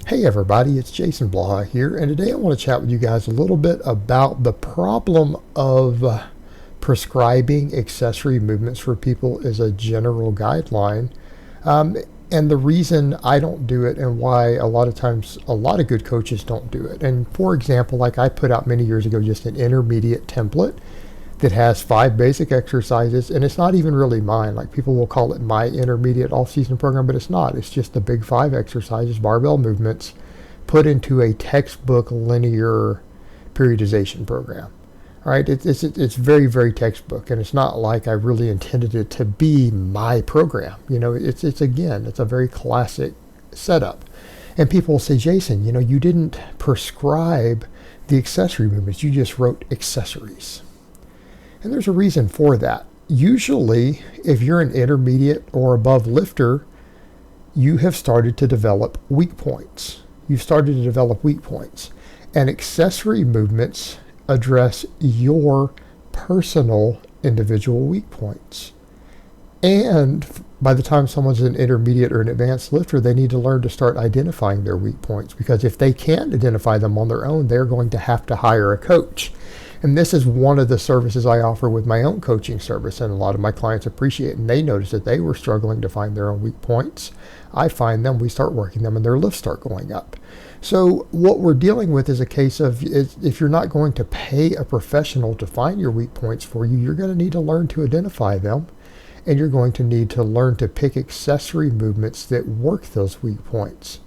Hey everybody, it's Jason Blaha here, and today I want to chat with you guys a little bit about the problem of prescribing accessory movements for people as a general guideline, um, and the reason I don't do it and why a lot of times a lot of good coaches don't do it. And for example, like I put out many years ago just an intermediate template that has 5 basic exercises, and it's not even really mine. Like people will call it my intermediate off-season program, but it's not. It's just the big 5 exercises, barbell movements, put into a textbook linear periodization program. All right, it's very, very textbook, and it's not like I really intended it to be my program. You know, it's a very classic setup. And people will say, Jason, you didn't prescribe the accessory movements. You just wrote accessories. And there's a reason for that. Usually, if you're an intermediate or above lifter, you have started to develop weak points. You've started to develop weak points. And accessory movements address your personal individual weak points. And by the time someone's an intermediate or an advanced lifter, they need to learn to start identifying their weak points, because if they can't identify them on their own, they're going to have to hire a coach. And this is one of the services I offer with my own coaching service, and a lot of my clients appreciate it, and they notice that they were struggling to find their own weak points. I find them, we start working them, and their lifts start going up. So what we're dealing with is a case of, if you're not going to pay a professional to find your weak points for you, you're going to need to learn to identify them, and you're going to need to learn to pick accessory movements that work those weak points.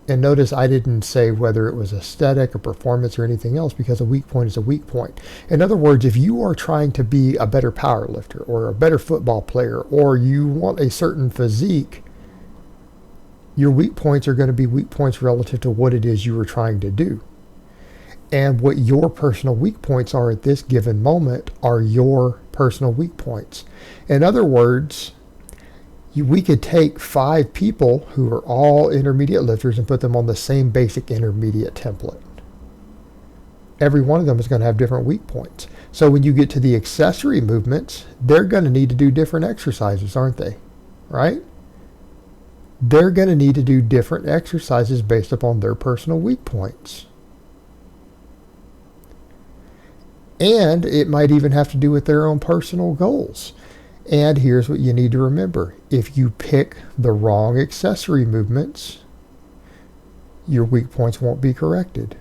And notice I didn't say whether it was aesthetic or performance or anything else, because a weak point is a weak point. In other words, if you are trying to be a better power lifter or a better football player, or you want a certain physique, your weak points are going to be weak points relative to what it is you were trying to do. And what your personal weak points are at this given moment are your personal weak points. In other words, we could take 5 people who are all intermediate lifters and put them on the same basic intermediate template. Every one of them is going to have different weak points. So when you get to the accessory movements, they're going to need to do different exercises, aren't they? Right? They're going to need to do different exercises based upon their personal weak points. And it might even have to do with their own personal goals. And here's what you need to remember. If you pick the wrong accessory movements, your weak points won't be corrected.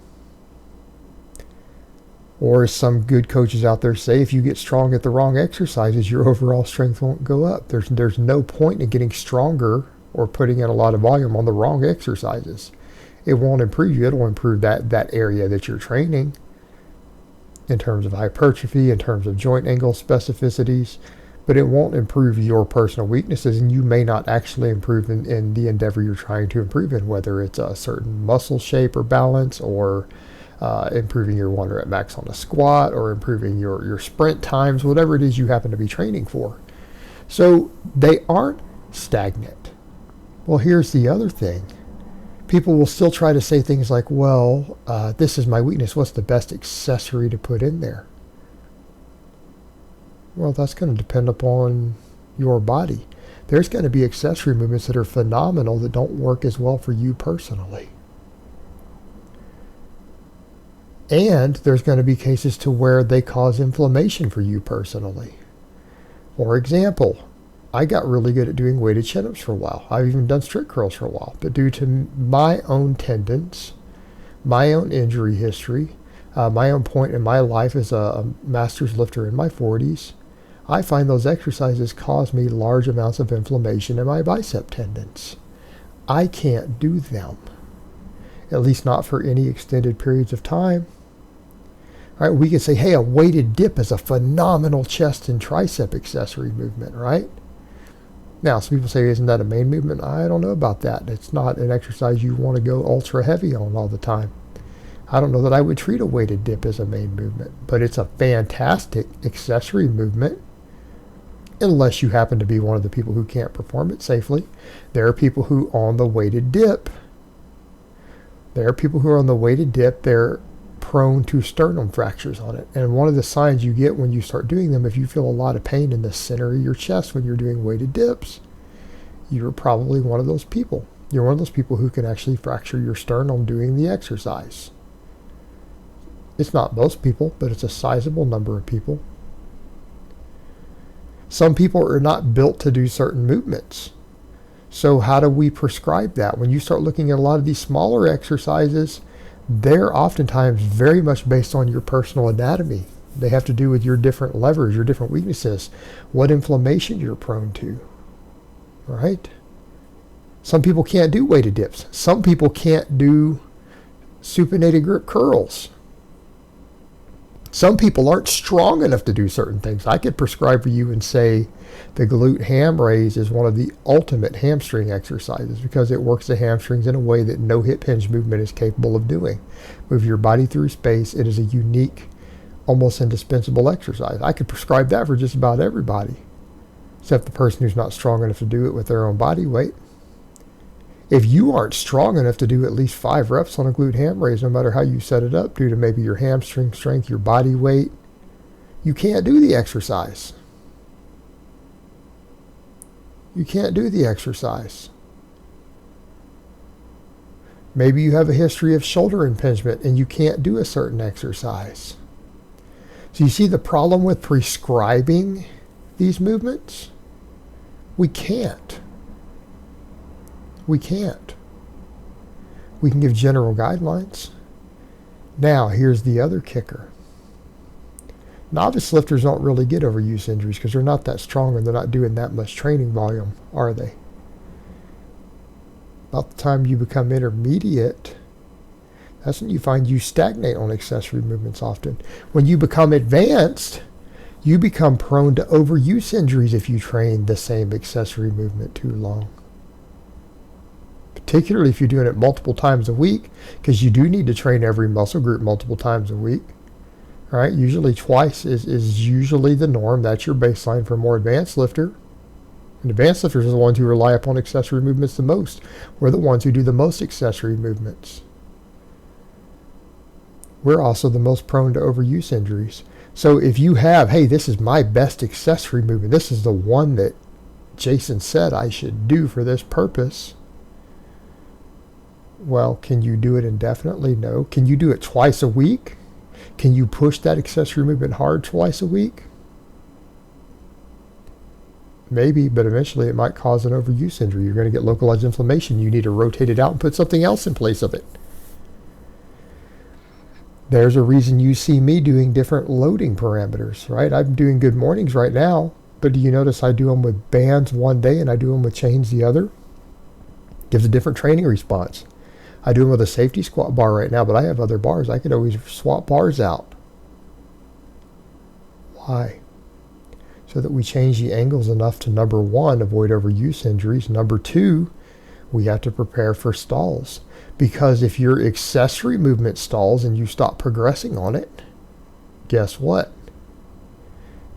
Or as some good coaches out there say, if you get strong at the wrong exercises, your overall strength won't go up. There's no point in getting stronger or putting in a lot of volume on the wrong exercises. It won't improve you. It'll improve that area that you're training in terms of hypertrophy, in terms of joint angle specificities, but it won't improve your personal weaknesses, and you may not actually improve in the endeavor you're trying to improve in, whether it's a certain muscle shape or balance, or improving your 1 rep max on a squat, or improving your sprint times, whatever it is you happen to be training for. So they aren't stagnant. Well, here's the other thing. People will still try to say things like, well, this is my weakness. What's the best accessory to put in there? Well, that's going to depend upon your body. There's going to be accessory movements that are phenomenal that don't work as well for you personally. And there's going to be cases to where they cause inflammation for you personally. For example, I got really good at doing weighted chin-ups for a while. I've even done strict curls for a while. But due to my own tendons, my own injury history, my own point in my life as a master's lifter in my 40s, I find those exercises cause me large amounts of inflammation in my bicep tendons. I can't do them, at least not for any extended periods of time. All right, we could say, hey, a weighted dip is a phenomenal chest and tricep accessory movement, right? Now, some people say, isn't that a main movement? I don't know about that. It's not an exercise you want to go ultra heavy on all the time. I don't know that I would treat a weighted dip as a main movement, but it's a fantastic accessory movement, unless you happen to be one of the people who can't perform it safely. There are people who on the weighted dip, they're prone to sternum fractures on it. And one of the signs you get when you start doing them, if you feel a lot of pain in the center of your chest when you're doing weighted dips, you're probably one of those people. You're one of those people who can actually fracture your sternum doing the exercise. It's not most people, but it's a sizable number of people. Some people are not built to do certain movements. So how do we prescribe that? When you start looking at a lot of these smaller exercises, they're oftentimes very much based on your personal anatomy. They have to do with your different levers, your different weaknesses, what inflammation you're prone to, right? Some people can't do weighted dips. Some people can't do supinated grip curls. Some people aren't strong enough to do certain things. I could prescribe for you and say the glute ham raise is one of the ultimate hamstring exercises because it works the hamstrings in a way that no hip hinge movement is capable of doing. Move your body through space. It is a unique, almost indispensable exercise. I could prescribe that for just about everybody, except the person who's not strong enough to do it with their own body weight. If you aren't strong enough to do at least 5 reps on a glute ham raise, no matter how you set it up, due to maybe your hamstring strength, your body weight, you can't do the exercise. You can't do the exercise. Maybe you have a history of shoulder impingement and you can't do a certain exercise. So you see the problem with prescribing these movements? We can't. We can't. We can give general guidelines. Now, here's the other kicker. Novice lifters don't really get overuse injuries because they're not that strong and they're not doing that much training volume, are they? About the time you become intermediate, that's when you find you stagnate on accessory movements often. When you become advanced, you become prone to overuse injuries if you train the same accessory movement too long. Particularly if you're doing it multiple times a week, because you do need to train every muscle group multiple times a week. All right, usually twice is usually the norm. That's your baseline for a more advanced lifter. And advanced lifters are the ones who rely upon accessory movements the most. We're the ones who do the most accessory movements. We're also the most prone to overuse injuries. So if you have, hey, this is my best accessory movement, this is the one that Jason said I should do for this purpose. Well, can you do it indefinitely? No. Can you do it twice a week? Can you push that accessory movement hard twice a week? Maybe, but eventually it might cause an overuse injury. You're going to get localized inflammation. You need to rotate it out and put something else in place of it. There's a reason you see me doing different loading parameters, right? I'm doing good mornings right now, but do you notice I do them with bands one day and I do them with chains the other? Gives a different training response. I do them with a safety squat bar right now, but I have other bars. I could always swap bars out. Why? So that we change the angles enough to, number one, avoid overuse injuries. Number two, we have to prepare for stalls. Because if your accessory movement stalls and you stop progressing on it, guess what?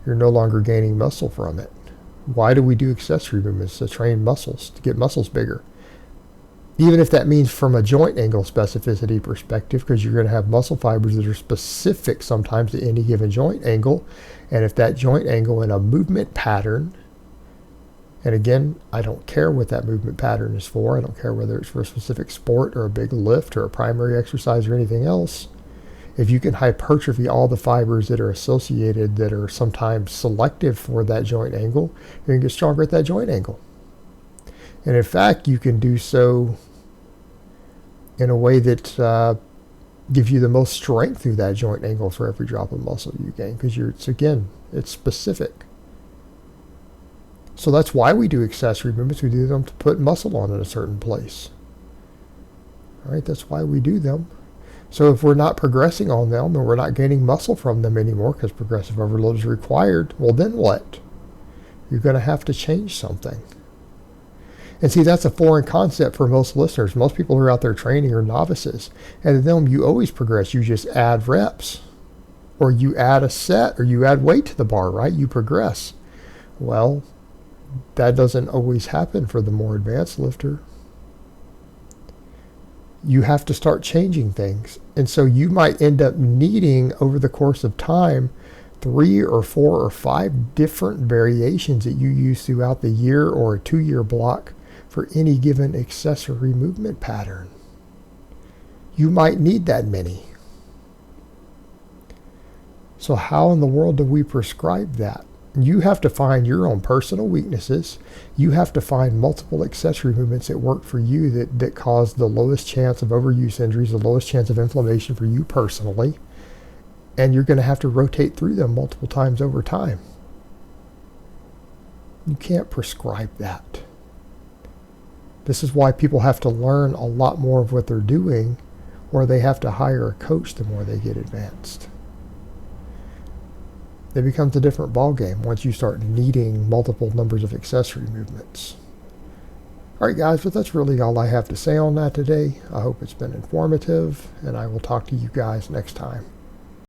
You're no longer gaining muscle from it. Why do we do accessory movements? To train muscles, to get muscles bigger. Even if that means from a joint angle specificity perspective, because you're going to have muscle fibers that are specific sometimes to any given joint angle. And if that joint angle in a movement pattern, and again, I don't care what that movement pattern is for. I don't care whether it's for a specific sport or a big lift or a primary exercise or anything else. If you can hypertrophy all the fibers that are associated that are sometimes selective for that joint angle, you're going to get stronger at that joint angle. And in fact, you can do so in a way that gives you the most strength through that joint angle for every drop of muscle you gain, because it's specific. So that's why we do accessory movements. We do them to put muscle on in a certain place. All right, that's why we do them. So if we're not progressing on them and we're not gaining muscle from them anymore because progressive overload is required, well then what? You're going to have to change something. And see, that's a foreign concept for most listeners. Most people who are out there training are novices. And to them, you always progress. You just add reps. Or you add a set, or you add weight to the bar, right? You progress. Well, that doesn't always happen for the more advanced lifter. You have to start changing things. And so you might end up needing, over the course of time, 3 or 4 or 5 different variations that you use throughout the year or a 2-year block for any given accessory movement pattern. You might need that many. So how in the world do we prescribe that? You have to find your own personal weaknesses. You have to find multiple accessory movements that work for you that cause the lowest chance of overuse injuries, the lowest chance of inflammation for you personally. And you're going to have to rotate through them multiple times over time. You can't prescribe that. This is why people have to learn a lot more of what they're doing, or they have to hire a coach the more they get advanced. It becomes a different ballgame once you start needing multiple numbers of accessory movements. Alright guys, but that's really all I have to say on that today. I hope it's been informative, and I will talk to you guys next time.